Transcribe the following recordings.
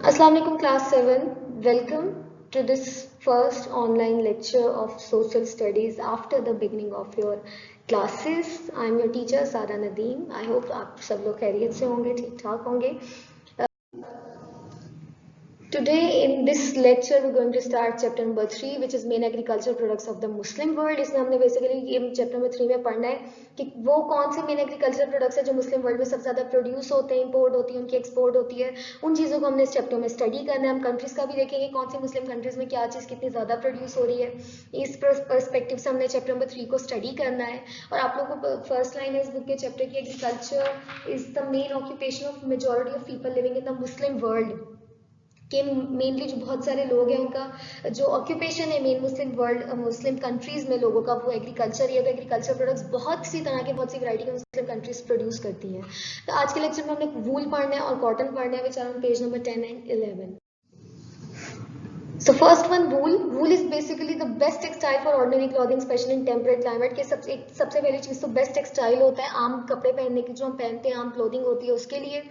Assalamu alaikum class 7. Welcome to this first online lecture of social studies after the beginning of your classes. I am your teacher Sara Nadeem. I hope आप सब लोग खैरियत से होंगे, ठीक ठाक होंगे. Today in this lecture we're going to start chapter number 3 which is main agricultural products of the Muslim world. इसमें हमने बेसिकली ये चैप्टर नंबर 3 में पढ़ना है कि वो कौन से मेन एग्रीकल्चर प्रोडक्ट्स है जो मुस्लिम वर्ल्ड में सबसे ज़्यादा प्रोड्यूस होते हैं, इंपोर्ट होती है, उनकी एक्सपोर्ट होती है. उन चीज़ों को हमने इस चैप्टर में स्टडी करना है. हम कंट्रीज़ का भी देखेंगे कौन सी मुस्लिम कंट्रीज़ में क्या चीज़ कितनी ज़्यादा प्रोड्यूस हो रही है. इस परस्पेक्टिव से हमने चैप्टर नंबर 3 को स्टडी करना है. और आप लोगों को फर्स्ट लाइन है इस बुक के चैप्टर की, agriculture is the main occupation of majority of people living in the Muslim world. कि मेनली जो बहुत सारे लोग हैं उनका जो ऑक्यूपेशन है मेन मुस्लिम वर्ल्ड मुस्लिम कंट्रीज में लोगों का वो एग्रीकल्चर ही है. तो एग्रीकल्चर प्रोडक्ट्स बहुत सी तरह के बहुत सी वैरायटी के मुस्लिम कंट्रीज प्रोड्यूस करती हैं. तो आज के लेक्चर में हमने वूल पढ़ना है और कॉटन पढ़ना है, which are on page number 10 and 11. So first one, wool. Wool is basically the best textile for ordinary clothing, especially in temperate climate. के सबसे पहली चीज़ तो बेस्ट टेक्सटाइल होता है आम कपड़े पहनने की, जो हम पहनते हैं आम क्लोथिंग होती है उसके लिए.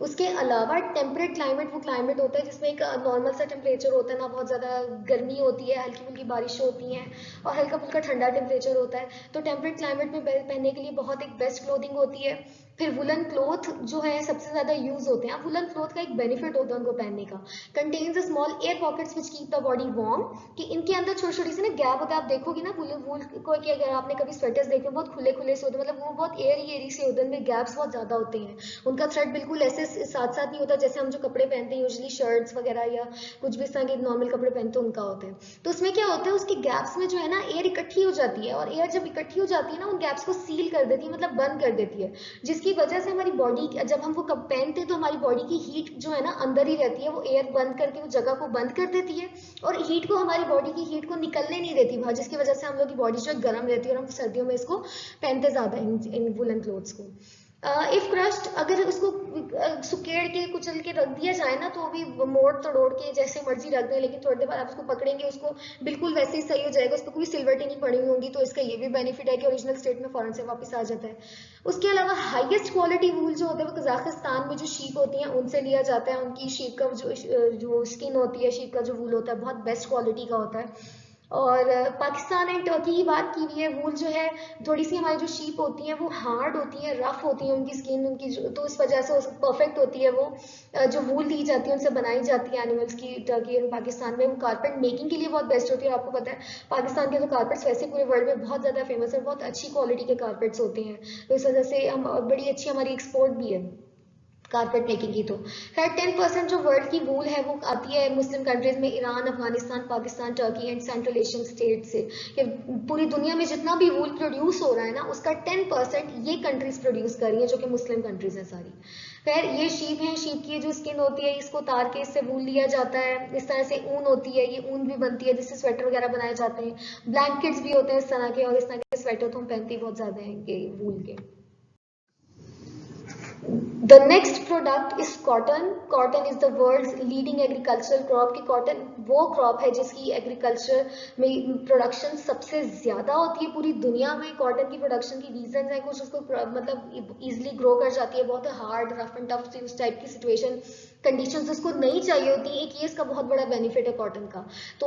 उसके अलावा टेम्परेट क्लाइमेट वो क्लाइमेट होता है जिसमें एक नॉर्मल सा टेम्परेचर होता है, ना बहुत ज़्यादा गर्मी होती है, हल्की फुल्की बारिश होती हैं और हल्का फुल्का ठंडा टेम्परेचर होता है. तो टेम्परेट क्लाइमेट में पहनने के लिए बहुत एक बेस्ट क्लोथिंग होती है. फिर वुलन क्लोथ जो है सबसे ज़्यादा यूज होते हैं. वुलन क्लोथ का एक बेनिफिट होता है उनको पहनने का, contains small air pockets which keep the body warm. कि इनके अंदर छोटी छोटी सी ना गैप होता है. आप देखोगे ना वुल को कि अगर आपने कभी स्वेटर्स देखे बहुत खुले खुले से होते हैं, मतलब वो बहुत एयरी से होते हैं, उनमें गैप्स बहुत ज़्यादा होते हैं. उनका थ्रेड बिल्कुल ऐसे साथ साथ नहीं होता जैसे हम जो कपड़े पहनते हैं यूजली शर्ट्स वगैरह या कुछ भी इस तरह के नॉर्मल कपड़े पहनते हैं उनका होते हैं. तो उसमें क्या होता है उसके गैप्स में जो है ना एयर इकट्ठी हो जाती है, और एयर जब इकट्ठी हो जाती है ना उन गैप्स को सील कर देती है, मतलब बंद कर देती है, जिसकी वजह से हमारी बॉडी जब हम वो कब पहनते हैं तो हमारी बॉडी की हीट जो है ना अंदर ही रहती है. वो एयर बंद करके वो जगह को बंद कर देती है और हीट को हमारी बॉडी की हीट को निकलने नहीं देती बाहर, जिसकी वजह से हम लोग की बॉडी जो है गर्म रहती है और हम सर्दियों में इसको पहनते ज़्यादा इन वुलन क्लोथ्स को. इफ क्रस्ट अगर उसको सुकेड़ के कुचल के रख दिया जाए ना तो भी मोड़ तोड़ के जैसे मर्जी रख दें, लेकिन थोड़ी देर बाद आप उसको पकड़ेंगे उसको बिल्कुल वैसे ही सही हो जाएगा, उस पर कोई सिल्वरटी नहीं पड़ी हुई होंगी. तो इसका ये भी बेनिफिट है कि ओरिजिनल स्टेट में फौरन से वापस आ जाता है. उसके अलावा हाईएस्ट क्वालिटी वूल जो होता है वो कजाकिस्तान में जो शीप होती हैं उनसे लिया जाता है. उनकी शीप का जो स्किन होती है, शीप का जो वूल होता है बहुत बेस्ट क्वालिटी का होता है. और पाकिस्तान एंड टर्की की बात की हुई है. वूल जो है थोड़ी सी हमारी जो शीप होती हैं वो हार्ड होती है, रफ होती है उनकी स्किन उनकी, तो इस वजह से परफेक्ट होती है वो जो वूल दी जाती है उनसे बनाई जाती है एनिमल्स की. टर्की एंड पाकिस्तान में वो कारपेट मेकिंग के लिए बहुत बेस्ट होती है. आपको पता है पाकिस्तान के जो कारपेट्स वैसे पूरे वर्ल्ड में बहुत ज़्यादा फेमस है, बहुत अच्छी क्वालिटी के कारपेट्स होते हैं. तो इस वजह से हम बड़ी अच्छी हमारी एक्सपोर्ट भी है कारपेट मेकिंग की. तो खैर 10% जो वर्ल्ड की वूल है वो आती है मुस्लिम कंट्रीज में, Iran, Afghanistan, Pakistan, Turkey and central Asian state से. कि पूरी दुनिया में जितना भी वूल प्रोड्यूस हो रहा है ना उसका 10% ये कंट्रीज प्रोड्यूस कर रही है जो कि मुस्लिम कंट्रीज हैं सारी. खैर ये शीप है, शीप की जो स्किन होती है इसको उतार के इससे वूल लिया जाता है. इस तरह से ऊन होती है, ये ऊन भी बनती है जिससे स्वेटर वगैरह बनाए जाते हैं. ब्लैंकेट्स भी होते हैं इस तरह के, और इस तरह के स्वेटर तो हम पहनते ही बहुत ज्यादा हैं वूल के. The next product is cotton. Cotton is the world's leading agricultural crop. कि cotton वो crop है जिसकी agriculture में production सबसे ज़्यादा होती है पूरी दुनिया में. cotton की production की reasons है कुछ, उसको मतलब easily grow कर जाती है, बहुत hard rough and tough उस टाइप की situation कंडीशंस उसको नहीं चाहिए होती. एक ये इसका बहुत बड़ा बेनिफिट है कॉटन का. तो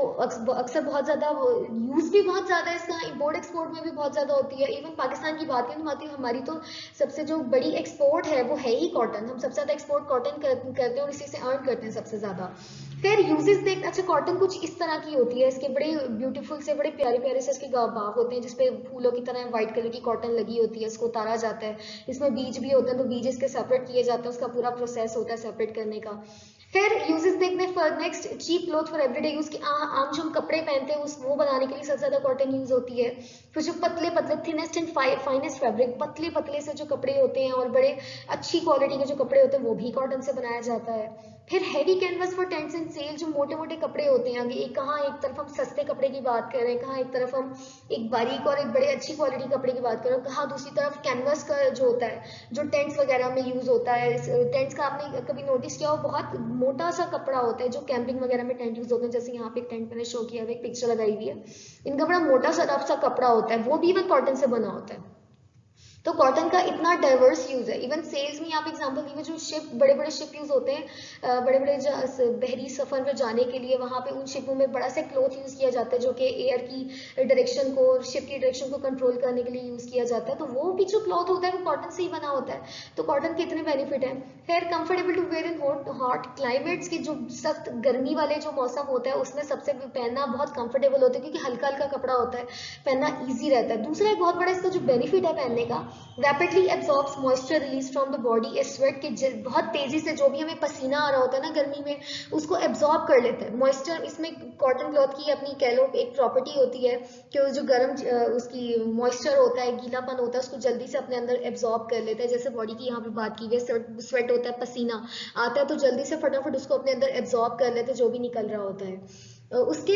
अक्सर बहुत ज़्यादा यूज़ भी बहुत ज़्यादा है इसका, इम्पोर्ट एक्सपोर्ट में भी बहुत ज़्यादा होती है. इवन पाकिस्तान की बात करें तो हमारी तो सबसे जो बड़ी एक्सपोर्ट है वो है ही कॉटन. हम सबसे ज़्यादा एक्सपोर्ट कॉटन करते हैं और इसी से अर्न करते हैं सबसे ज़्यादा. फिर यूजेस देख, अच्छा कॉटन कुछ इस तरह की होती है, इसके बड़े ब्यूटीफुल से बड़े प्यारे प्यारे से इसके बाग होते हैं जिसपे फूलों की तरह व्हाइट कलर की कॉटन लगी होती है, इसको उतारा जाता है. इसमें बीज भी होते हैं तो बीज इसके सेपरेट किए जाते हैं, उसका पूरा प्रोसेस होता है सेपरेट करने का. फिर यूजेस देखने for next cheap cloth for everyday use की आम जो हम कपड़े पहनते हैं उस वो बनाने के लिए सबसे ज्यादा कॉटन यूज होती है. फिर जो पतले पतले थिनेस्ट एंड फाइनेस्ट फैब्रिक, पतले पतले से जो कपड़े होते हैं और बड़े अच्छी क्वालिटी के जो कपड़े होते हैं वो भी कॉटन से बनाया जाता है. फिर heavy canvas for tents and sail, जो मोटे मोटे कपड़े होते हैं, एक कहाँ एक तरफ हम सस्ते कपड़े की बात कर रहे हैं, कहाँ एक तरफ हम एक बारीक और एक बड़े अच्छी क्वालिटी कपड़े की बात कर रहे हैं, कहाँ दूसरी तरफ कैनवस का जो होता है जो टेंट्स वगैरह में यूज होता है. टेंट्स का आपने कभी नोटिस किया हो, बहुत मोटा सा कपड़ा होता है जो कैंपिंग वगैरह में टेंट यूज होते हैं. जैसे यहाँ पे एक टेंट मैंने शो किया है, एक पिक्चर लगाई हुई है, इनका बड़ा मोटा सा रफ सा कपड़ा होता है, वो भी इवन कॉटन से बना होता है. तो कॉटन का इतना डाइवर्स यूज है। इवन सेल्स में आप एग्जांपल दी, जो शिप, बड़े बड़े शिप यूज होते हैं बड़े बड़े बहरी सफर में जाने के लिए, वहां पे उन शिपों में बड़ा सा क्लॉथ यूज किया जाता है जो कि एयर की डायरेक्शन को, शिप की डायरेक्शन को कंट्रोल करने के लिए यूज किया जाता है। तो वो भी जो क्लॉथ होता है वो कॉटन से ही बना होता है। तो कॉटन के इतने बेनिफिट हैं। खैर, comfortable to wear in hot climates की, जो सख्त गर्मी वाले जो मौसम होता है उसमें सबसे पहनना बहुत कंफर्टेबल होता है, क्योंकि हल्का हल्का कपड़ा होता है, पहनना ईजी रहता है। दूसरा एक बहुत बड़ा इसका जो बेनिफिट है पहनने का, rapidly absorbs moisture release from the body A sweat, के बहुत तेजी से जो भी हमें पसीना आ रहा होता है ना गर्मी में, उसको एब्जॉर्ब कर लेते हैं मॉइस्चर। इसमें कॉटन क्लॉथ की अपनी कह लो एक प्रॉपर्टी होती है कि जो गर्म उसकी मॉइस्चर होता है, गीलापन होता है, उसको जल्दी से अपने अंदर एब्जॉर्ब कर लेता है। जैसे बॉडी की यहाँ पे बात की गई, स्वेट होता है, पसीना आता है, तो जल्दी से फटाफट उसको अपने अंदर एब्जॉर्ब कर लेते हैं जो भी निकल रहा होता है। उसके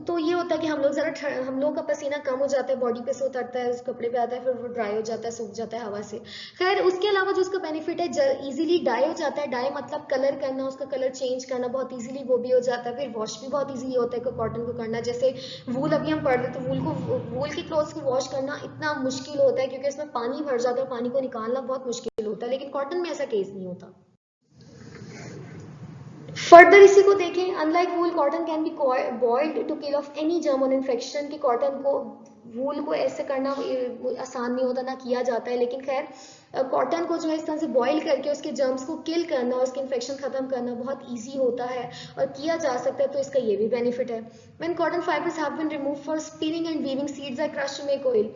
तो ये होता है कि हम लोग हम लोग का पसीना कम हो जाता है, बॉडी पे से उतरता है, उस कपड़े पे आता है, फिर वो ड्राई हो जाता है, सूख जाता है हवा से। खैर, उसके अलावा जो उसका बेनिफिट है, इजीली डाई हो जाता है। डाई मतलब कलर करना, उसका कलर चेंज करना बहुत इजीली वो भी हो जाता है। फिर वॉश भी बहुत इजीली होता है कॉटन को करना। जैसे वूल अभी हम पढ़ रहे, तो वूल की क्लॉथ्स को वॉश करना इतना मुश्किल होता है, क्योंकि इसमें पानी भर जाता है, पानी को निकालना बहुत मुश्किल होता है, लेकिन कॉटन में ऐसा केस नहीं होता। फर्दर इसी को देखें, unlike wool, cotton can be boiled to kill off any germ और इन्फेक्शन। की कॉटन को, वूल को ऐसे करना आसान नहीं होता, ना किया जाता है, लेकिन खैर कॉटन को जो है इस तरह से बॉईल करके उसके जर्म्स को किल करना, उसके इन्फेक्शन खत्म करना बहुत ईजी होता है और किया जा सकता है। तो इसका ये भी बेनिफिट है। When cotton fibres have been removed for spinning and weaving, seeds are crushed to make oil.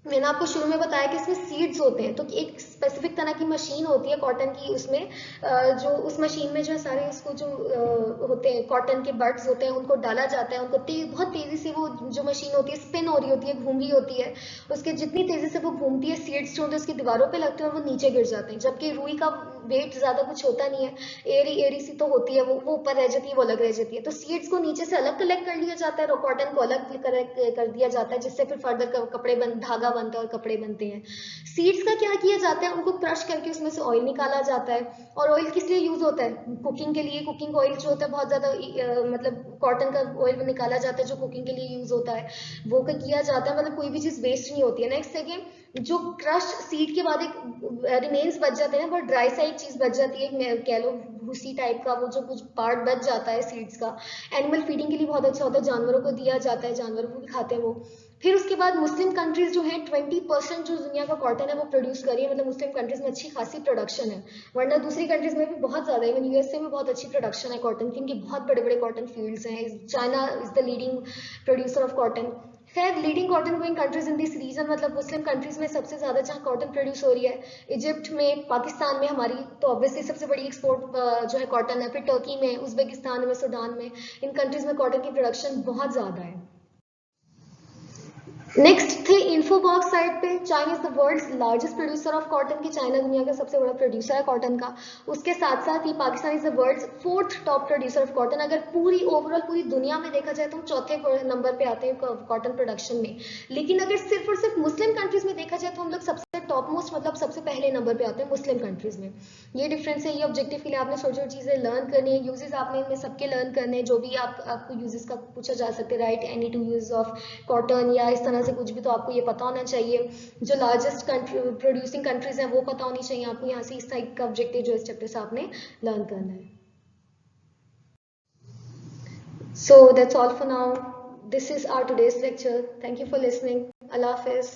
मैंने आपको शुरू में बताया कि इसमें सीड्स होते हैं, तो एक स्पेसिफिक तरह की मशीन होती है कॉटन की, उसमें जो उस मशीन में जो है सारे उसको जो होते हैं कॉटन के बड्स होते हैं, उनको डाला जाता है, उनको बहुत तेजी से वो जो मशीन होती है स्पिन हो रही होती है, घूम रही होती है। उसके जितनी तेजी से वो घूमती है, सीड्स जो होते हैं उसकी दीवारों पे लगते हैं और वो नीचे गिर जाते हैं। जबकि रुई का वेट ज्यादा कुछ होता नहीं है, एरी एरी सी तो होती है, वो ऊपर रह जाती है, वो अलग रह जाती है। तो सीड्स को नीचे से अलग कलेक्ट कर लिया जाता है और कॉटन को अलग कर दिया जाता है, जिससे फिर फर्दर कपड़े धागा बनता है और कपड़े बनते हैं। सीड्स का क्या किया जाता है, उनको क्रश करके उसमें से ऑयल निकाला जाता है। और ऑयल किस लिए यूज होता है? कुकिंग के लिए। कुकिंग ऑयल जो होता है बहुत ज्यादा मतलब कॉटन का ऑयल निकाला जाता है जो कुकिंग के लिए यूज होता है, वो किया जाता है। मतलब कोई भी चीज वेस्ट नहीं होती है। नेक्स्ट सेकेंड, जो क्रश सीड के बाद एक रिमेन्स बच जाते हैं, बहुत ड्राई सा एक चीज बच जाती है, कह लो भूसी टाइप का, वो जो कुछ पार्ट बच जाता है सीड्स का, एनिमल फीडिंग के लिए बहुत अच्छा होता है, जानवरों को दिया जाता है, जानवरों को भी खाते हैं वो। फिर उसके बाद मुस्लिम कंट्रीज जो है 20% जो दुनिया का कॉटन है वो प्रोड्यूस कर रही है। मतलब मुस्लिम कंट्रीज में अच्छी खासी प्रोडक्शन है, वरना दूसरी कंट्रीज में भी बहुत ज्यादा है। इवन यूएसए में बहुत अच्छी प्रोडक्शन है कॉटन की, इनके बहुत बड़े बड़े कॉटन फील्ड्स हैं। China is the leading producer of cotton. खैर, leading cotton growing countries in this region, मतलब मुस्लिम कंट्रीज में सबसे ज्यादा जहाँ कॉटन प्रोड्यूस हो रही है, इजिप्ट में, पाकिस्तान में हमारी तो ऑब्वियसली सबसे बड़ी एक्सपोर्ट जो है कॉटन है। फिर टर्की में, उज्बेकिस्तान में, सूडान में, इन कंट्रीज में कॉटन की प्रोडक्शन बहुत ज्यादा है। नेक्स्ट थे इन्फोबॉक्स साइड पे। China is the world's largest producer of cotton की, चाइना दुनिया का सबसे बड़ा प्रोड्यूसर है कॉटन का। उसके साथ साथ ही Pakistan is the world's fourth top producer of cotton. अगर पूरी ओवरऑल पूरी दुनिया में देखा जाए तो हम चौथे नंबर पे आते हैं कॉटन प्रोडक्शन में। लेकिन अगर सिर्फ और सिर्फ मुस्लिम कंट्रीज में देखा जाए तो हम लोग सबसे टॉप मोस्ट, मतलब सबसे पहले नंबर पे आते हैं मुस्लिम कंट्रीज में। ये डिफरेंस है। ये ऑब्जेक्टिव के लिए आपने छोटी छोटी चीजें लर्न करनी है, यूजेस आपने इनमें सबके लर्न करने हैं, जो भी आपको यूजेस का पूछा जा सकते हैं, right, any two use of cotton या इस तरह से कुछ भी, तो आपको ये पता होना चाहिए। जो लार्जेस्ट कंट्री प्रोड्यूसिंग कंट्रीज हैं वो पता होनी चाहिए आपको। यहाँ से इस टाइप का ऑब्जेक्टिव जो इस चैप्टर से आपने लर्न करना है। So that's all for now. This is our today's lecture. Thank you for listening. Allah Hafiz.